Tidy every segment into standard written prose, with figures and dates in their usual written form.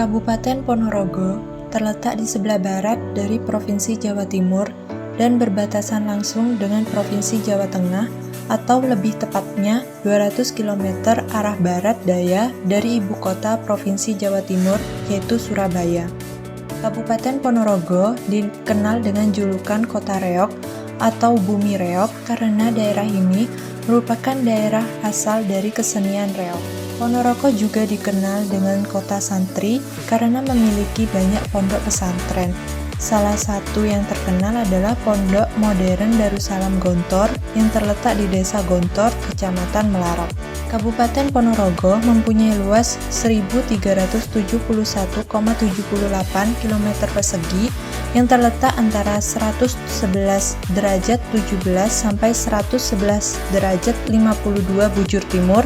Kabupaten Ponorogo terletak di sebelah barat dari Provinsi Jawa Timur dan berbatasan langsung dengan Provinsi Jawa Tengah, atau lebih tepatnya 200 km arah barat daya dari ibu kota Provinsi Jawa Timur, yaitu Surabaya. Kabupaten Ponorogo dikenal dengan julukan Kota Reog atau Bumi Reog karena daerah ini merupakan daerah asal dari kesenian reog. Ponorogo juga dikenal dengan kota santri karena memiliki banyak pondok pesantren. Salah satu yang terkenal adalah Pondok Modern Darussalam Gontor yang terletak di Desa Gontor, Kecamatan Melarok. Kabupaten Ponorogo mempunyai luas 1.371,78 km persegi yang terletak antara 111 derajat 17 sampai 111 derajat 52 bujur timur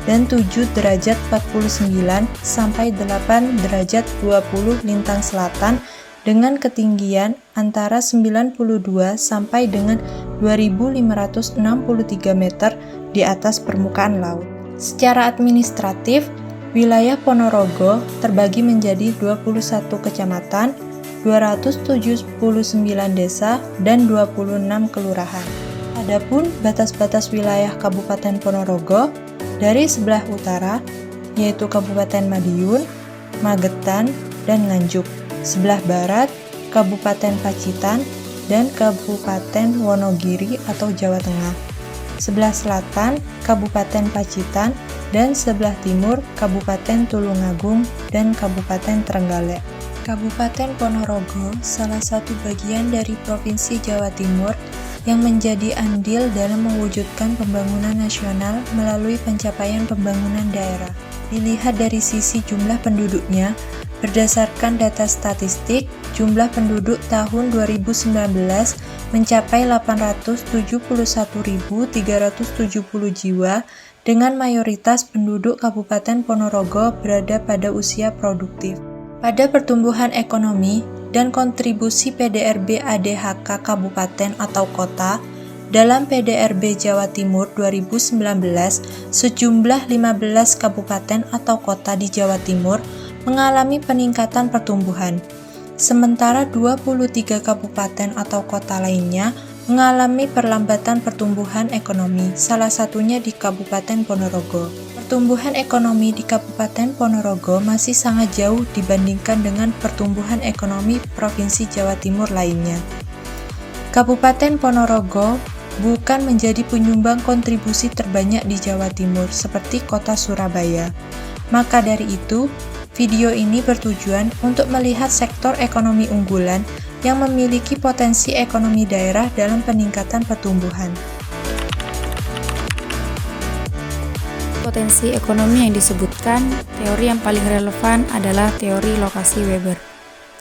dan 7 derajat 49 sampai 8 derajat 20 lintang selatan dengan ketinggian antara 92 sampai dengan 2.563 meter di atas permukaan laut. Secara administratif, wilayah Ponorogo terbagi menjadi 21 kecamatan, 279 desa, dan 26 kelurahan. Adapun batas-batas wilayah Kabupaten Ponorogo dari sebelah utara, yaitu Kabupaten Madiun, Magetan, dan Nganjuk. Sebelah barat, Kabupaten Pacitan, dan Kabupaten Wonogiri atau Jawa Tengah. Sebelah selatan, Kabupaten Pacitan, dan sebelah timur, Kabupaten Tulungagung dan Kabupaten Trenggalek. Kabupaten Ponorogo salah satu bagian dari Provinsi Jawa Timur yang menjadi andil dalam mewujudkan pembangunan nasional melalui pencapaian pembangunan daerah. Dilihat dari sisi jumlah penduduknya, berdasarkan data statistik, jumlah penduduk tahun 2019 mencapai 871.370 jiwa dengan mayoritas penduduk Kabupaten Ponorogo berada pada usia produktif. Pada pertumbuhan ekonomi dan kontribusi PDRB ADHK Kabupaten atau Kota, dalam PDRB Jawa Timur 2019, sejumlah 15 kabupaten atau kota di Jawa Timur mengalami peningkatan pertumbuhan, sementara 23 kabupaten atau kota lainnya mengalami perlambatan pertumbuhan ekonomi, salah satunya di Kabupaten Ponorogo. Pertumbuhan ekonomi di Kabupaten Ponorogo masih sangat jauh dibandingkan dengan pertumbuhan ekonomi Provinsi Jawa Timur lainnya. Kabupaten Ponorogo bukan menjadi penyumbang kontribusi terbanyak di Jawa Timur seperti kota Surabaya. Maka dari itu, video ini bertujuan untuk melihat sektor ekonomi unggulan yang memiliki potensi ekonomi daerah dalam peningkatan pertumbuhan. Potensi ekonomi yang disebutkan, teori yang paling relevan adalah teori lokasi Weber.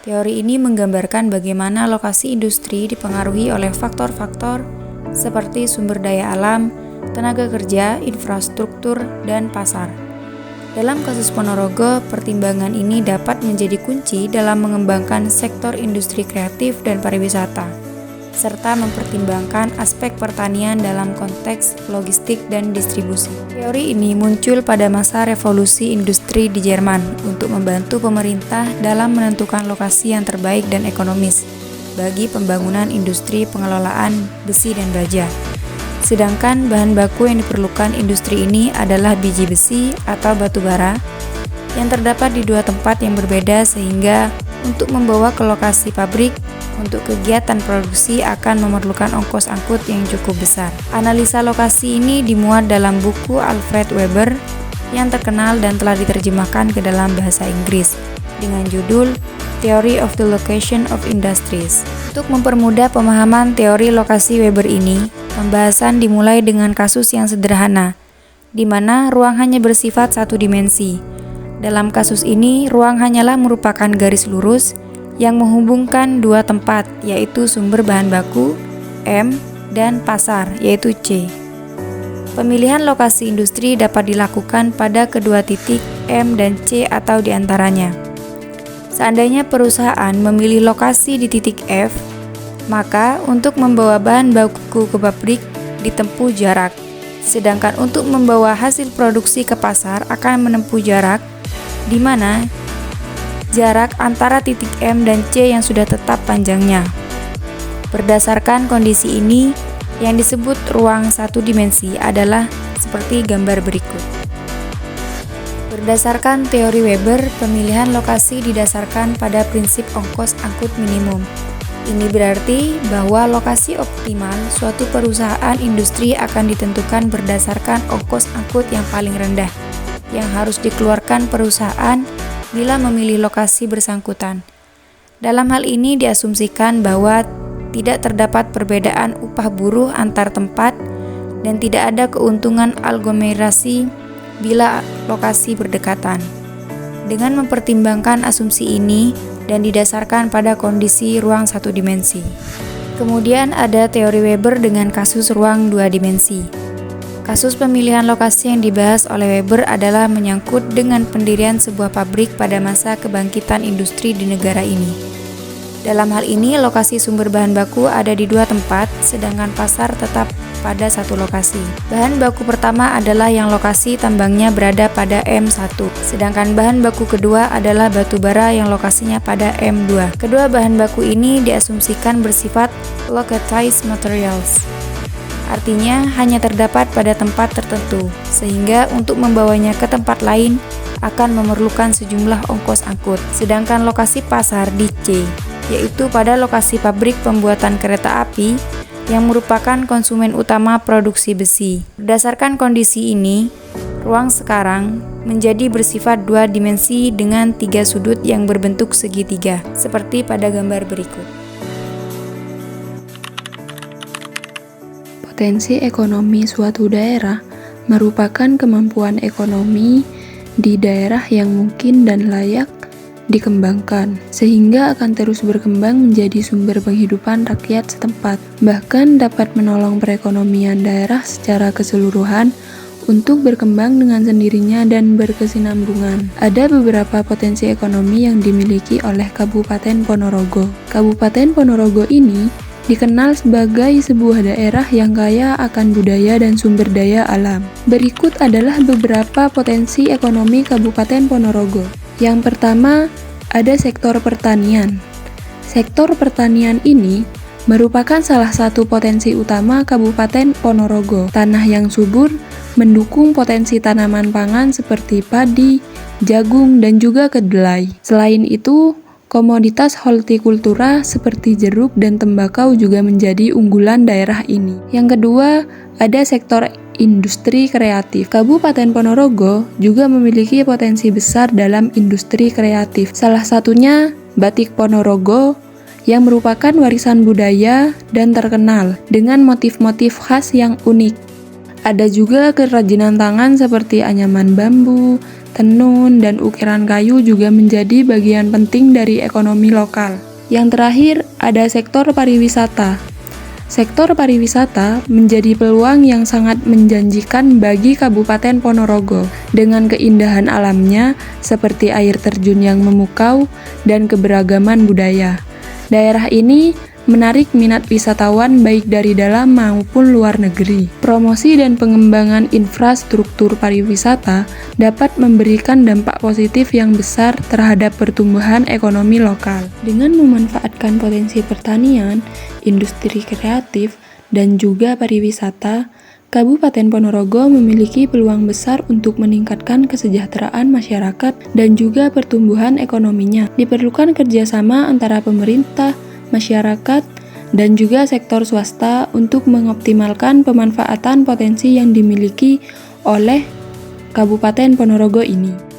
Teori ini menggambarkan bagaimana lokasi industri dipengaruhi oleh faktor-faktor seperti sumber daya alam, tenaga kerja, infrastruktur, dan pasar. Dalam kasus Ponorogo, pertimbangan ini dapat menjadi kunci dalam mengembangkan sektor industri kreatif dan pariwisata, serta mempertimbangkan aspek pertanian dalam konteks logistik dan distribusi. Teori ini muncul pada masa revolusi industri di Jerman untuk membantu pemerintah dalam menentukan lokasi yang terbaik dan ekonomis bagi pembangunan industri pengelolaan besi dan baja. Sedangkan bahan baku yang diperlukan industri ini adalah biji besi atau batu bara yang terdapat di dua tempat yang berbeda, sehingga untuk membawa ke lokasi pabrik untuk kegiatan produksi akan memerlukan ongkos angkut yang cukup besar. Analisa lokasi ini dimuat dalam buku Alfred Weber yang terkenal dan telah diterjemahkan ke dalam bahasa Inggris dengan judul Theory of the Location of Industries. Untuk mempermudah pemahaman teori lokasi Weber ini, pembahasan dimulai dengan kasus yang sederhana, di mana ruang hanya bersifat satu dimensi. Dalam kasus ini, ruang hanyalah merupakan garis lurus yang menghubungkan dua tempat, yaitu sumber bahan baku, M, dan pasar, yaitu C. Pemilihan lokasi industri dapat dilakukan pada kedua titik M dan C atau di antaranya. Seandainya perusahaan memilih lokasi di titik F, maka untuk membawa bahan baku ke pabrik ditempuh jarak, sedangkan untuk membawa hasil produksi ke pasar akan menempuh jarak di mana jarak antara titik M dan C yang sudah tetap panjangnya. Berdasarkan kondisi ini, yang disebut ruang satu dimensi adalah seperti gambar berikut. Berdasarkan teori Weber, pemilihan lokasi didasarkan pada prinsip ongkos angkut minimum. Ini berarti bahwa lokasi optimal suatu perusahaan industri akan ditentukan berdasarkan ongkos angkut yang paling rendah yang harus dikeluarkan perusahaan bila memilih lokasi bersangkutan. Dalam hal ini diasumsikan bahwa tidak terdapat perbedaan upah buruh antar tempat dan tidak ada keuntungan aglomerasi bila lokasi berdekatan. Dengan mempertimbangkan asumsi ini dan didasarkan pada kondisi ruang satu dimensi. Kemudian ada teori Weber dengan kasus ruang dua dimensi. Kasus pemilihan lokasi yang dibahas oleh Weber adalah menyangkut dengan pendirian sebuah pabrik pada masa kebangkitan industri di negara ini. Dalam hal ini, lokasi sumber bahan baku ada di dua tempat, sedangkan pasar tetap pada satu lokasi. Bahan baku pertama adalah yang lokasi tambangnya berada pada M1, sedangkan bahan baku kedua adalah batu bara yang lokasinya pada M2. Kedua bahan baku ini diasumsikan bersifat localized materials. Artinya, hanya terdapat pada tempat tertentu, sehingga untuk membawanya ke tempat lain akan memerlukan sejumlah ongkos angkut. Sedangkan lokasi pasar di C, yaitu pada lokasi pabrik pembuatan kereta api yang merupakan konsumen utama produksi besi. Berdasarkan kondisi ini, ruang sekarang menjadi bersifat dua dimensi dengan tiga sudut yang berbentuk segitiga, seperti pada gambar berikut. Potensi ekonomi suatu daerah merupakan kemampuan ekonomi di daerah yang mungkin dan layak dikembangkan, sehingga akan terus berkembang menjadi sumber penghidupan rakyat setempat, bahkan dapat menolong perekonomian daerah secara keseluruhan untuk berkembang dengan sendirinya dan berkesinambungan. Ada beberapa potensi ekonomi yang dimiliki oleh Kabupaten Ponorogo. Kabupaten Ponorogo ini dikenal sebagai sebuah daerah yang kaya akan budaya dan sumber daya alam. Berikut adalah beberapa potensi ekonomi Kabupaten Ponorogo. Yang pertama, ada sektor pertanian. Sektor pertanian ini merupakan salah satu potensi utama Kabupaten Ponorogo. Tanah yang subur mendukung potensi tanaman pangan seperti padi, jagung, dan juga kedelai. Selain itu, komoditas hortikultura seperti jeruk dan tembakau juga menjadi unggulan daerah ini. Yang kedua, ada sektor industri kreatif. Kabupaten Ponorogo juga memiliki potensi besar dalam industri kreatif. Salah satunya Batik Ponorogo yang merupakan warisan budaya dan terkenal dengan motif-motif khas yang unik. Ada juga kerajinan tangan seperti anyaman bambu, tenun, dan ukiran kayu juga menjadi bagian penting dari ekonomi lokal. Yang terakhir, ada sektor pariwisata. Sektor pariwisata menjadi peluang yang sangat menjanjikan bagi Kabupaten Ponorogo dengan keindahan alamnya seperti air terjun yang memukau dan keberagaman budaya. Daerah ini menarik minat wisatawan baik dari dalam maupun luar negeri. Promosi dan pengembangan infrastruktur pariwisata dapat memberikan dampak positif yang besar terhadap pertumbuhan ekonomi lokal. Dengan memanfaatkan potensi pertanian, industri kreatif, dan juga pariwisata, Kabupaten Ponorogo memiliki peluang besar untuk meningkatkan kesejahteraan masyarakat dan juga pertumbuhan ekonominya. Diperlukan kerjasama antara pemerintah, masyarakat, dan juga sektor swasta untuk mengoptimalkan pemanfaatan potensi yang dimiliki oleh Kabupaten Ponorogo ini.